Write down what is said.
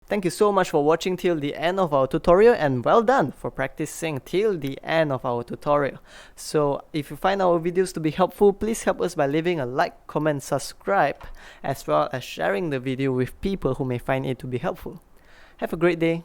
Thank you so much for watching till the end of our tutorial, and well done for practicing till the end of our tutorial. So if you find our videos to be helpful, please help us by leaving a like, comment, subscribe, as well as sharing the video with people who may find it to be helpful. Have a great day.